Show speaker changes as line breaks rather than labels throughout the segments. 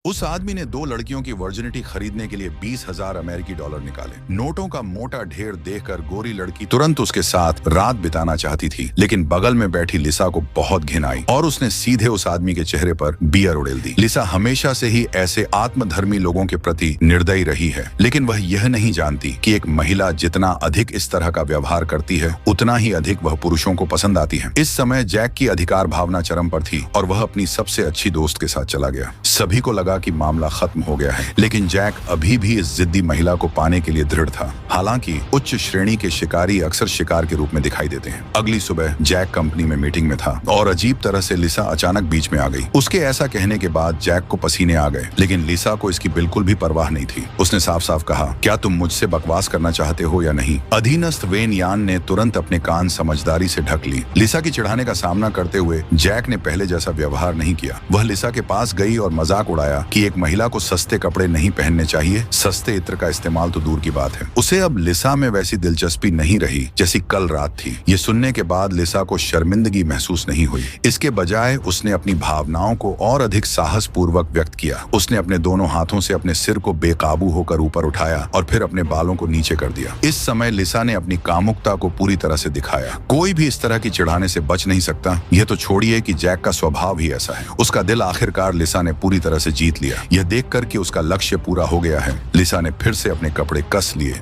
उस आदमी ने दो लड़कियों की वर्जिनिटी खरीदने के लिए 20,000 अमेरिकी डॉलर निकाले। नोटों का मोटा ढेर देखकर गोरी लड़की तुरंत उसके साथ रात बिताना चाहती थी, लेकिन बगल में बैठी लिसा को बहुत घिन आई और उसने सीधे उस आदमी के चेहरे पर बियर उड़ेल दी। लिसा हमेशा से ही ऐसे आत्मधर्मी लोगों के प्रति निर्दयी रही है, लेकिन वह यह नहीं जानती कि एक महिला जितना अधिक इस तरह का व्यवहार करती है, उतना ही अधिक वह पुरुषों को पसंद आती है। इस समय जैक की अधिकार भावना चरम पर थी और वह अपनी सबसे अच्छी दोस्त के साथ चला गया। सभी को लगा कि मामला खत्म हो गया है, लेकिन जैक अभी भी इस जिद्दी महिला को पाने के लिए दृढ़ था। हालांकि उच्च श्रेणी के शिकारी अक्सर शिकार के रूप में दिखाई देते हैं। अगली सुबह जैक कंपनी में मीटिंग में था और अजीब तरह से लिसा अचानक बीच में आ गई। उसके ऐसा कहने के बाद जैक को पसीने आ गए, लेकिन लिसा को इसकी बिल्कुल भी परवाह नहीं थी। उसने साफ साफ कहा, क्या तुम मुझसे बकवास करना चाहते हो या नहीं? अधीनस्थ वेन यान ने तुरंत अपने कान समझदारी से ढक ली। लिसा की चिढ़ाने का सामना करते हुए जैक ने पहले जैसा व्यवहार नहीं किया। वह लिसा के पास गई और मजाक उड़ाया कि एक महिला को सस्ते कपड़े नहीं पहनने चाहिए, सस्ते इत्र का इस्तेमाल तो दूर की बात है। उसे अब लिसा में वैसी दिलचस्पी नहीं रही जैसी कल रात थी। ये सुनने के बाद लिसा को शर्मिंदगी महसूस नहीं हुई। इसके बजाय उसने अपनी भावनाओं को और अधिक साहस पूर्वक व्यक्त किया। उसने अपने दोनों हाथों से अपने सिर को बेकाबू होकर ऊपर उठाया और फिर अपने बालों को नीचे कर दिया। इस समय लिसा ने अपनी कामुकता को पूरी तरह से दिखाया। कोई भी इस तरह की चिढ़ाने से बच नहीं सकता। यह तो छोड़िए कि जैक का स्वभाव ही ऐसा है। उसका दिल आखिरकार लिसा ने पूरी तरह से जीत लिया। यह देखकर कि उसका लक्ष्य पूरा हो गया है, लिसा ने फिर से अपने कपड़े कस लिए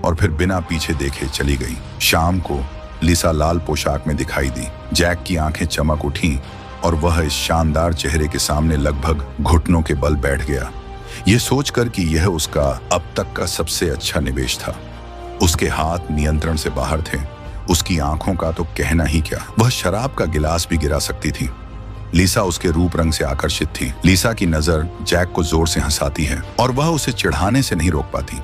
और फिर बिना पीछे देखे चली गई। शाम को लिसा लाल पोशाक में दिखाई दी। जैक की आंखें चमक उठीं और वह इस शानदार चेहरे के सामने लगभग घुटनों के बल बैठ गया, यह सोचकर कि यह उसका अब तक का सबसे अच्छा निवेश था। उसके हाथ नियंत्रण से बाहर थे। उसकी आंखों का तो कहना ही क्या, वह शराब का गिलास भी गिरा सकती थी। लिसा उसके रूप रंग से आकर्षित थी। लिसा की नजर जैक को जोर से हंसाती है और वह उसे चिढ़ाने से नहीं रोक पाती।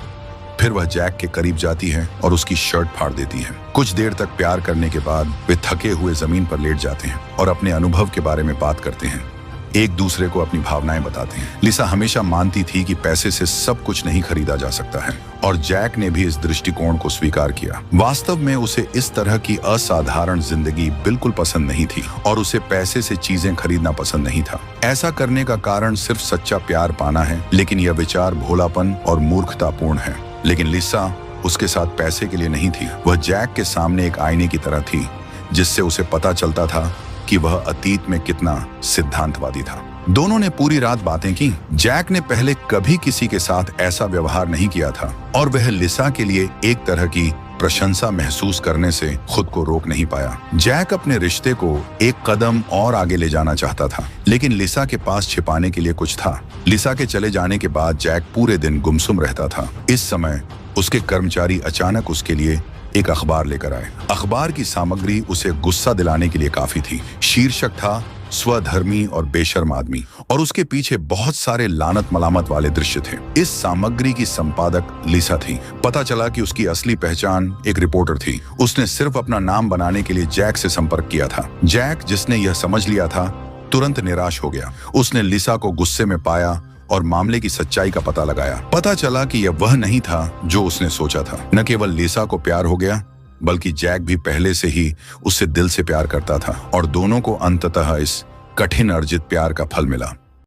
फिर वह जैक के करीब जाती है और उसकी शर्ट फाड़ देती है। कुछ देर तक प्यार करने के बाद वे थके हुए जमीन पर लेट जाते हैं और अपने अनुभव के बारे में बात करते हैं। एक दूसरे को अपनी भावनाएं बताते हैं। लिसा हमेशा मानती थी कि पैसे से सब कुछ नहीं खरीदा जा सकता है और जैक ने भी इस दृष्टिकोण को स्वीकार किया। वास्तव में उसे इस तरह की असाधारण जिंदगी बिल्कुल पसंद नहीं थी और उसे पैसे से चीजें खरीदना पसंद नहीं था। ऐसा करने का कारण सिर्फ सच्चा प्यार पाना है, लेकिन यह विचार भोलापन और मूर्खतापूर्ण है। लेकिन लिसा उसके साथ पैसे के लिए नहीं थी। वह जैक के सामने एक आईने की तरह थी, जिससे उसे पता चलता था कि वह अतीत में कितना सिद्धांतवादी था। दोनों ने पूरी रात बातें की। जैक ने पहले कभी किसी के साथ ऐसा व्यवहार नहीं किया था और वह लिसा के लिए एक तरह की प्रशंसा महसूस करने से खुद को रोक नहीं पाया। जैक अपने रिश्ते को एक कदम और आगे ले जाना चाहता था, लेकिन लिसा के पास छिपाने के लिए कुछ था। लिसा के चले जाने के बाद जैक पूरे दिन गुमसुम रहता था। इस समय उसके कर्मचारी अचानक उसके लिए एक अखबार लेकर आए। अखबार की सामग्री उसे गुस्सा दिलाने के लिए काफी थी। शीर्षक था स्वधर्मी और बेशर्म आदमी और उसके पीछे बहुत सारे लानत मलामत वाले दृश्य थे। इस सामग्री की संपादक लिसा थी। पता चला कि उसकी असली पहचान एक रिपोर्टर थी। उसने सिर्फ अपना नाम बनाने के लिए जैक से संपर्क किया था। जैक, जिसने यह समझ लिया था, तुरंत निराश हो गया। उसने लिसा को गुस्से में पाया और मामले की सच्चाई का पता लगाया। पता चला कि यह वह नहीं था जो उसने सोचा था। न केवल लिसा को प्यार हो गया, बल्कि जैक भी पहले से ही उससे दिल से प्यार करता था और दोनों को अंततः इस कठिन अर्जित प्यार का फल मिला।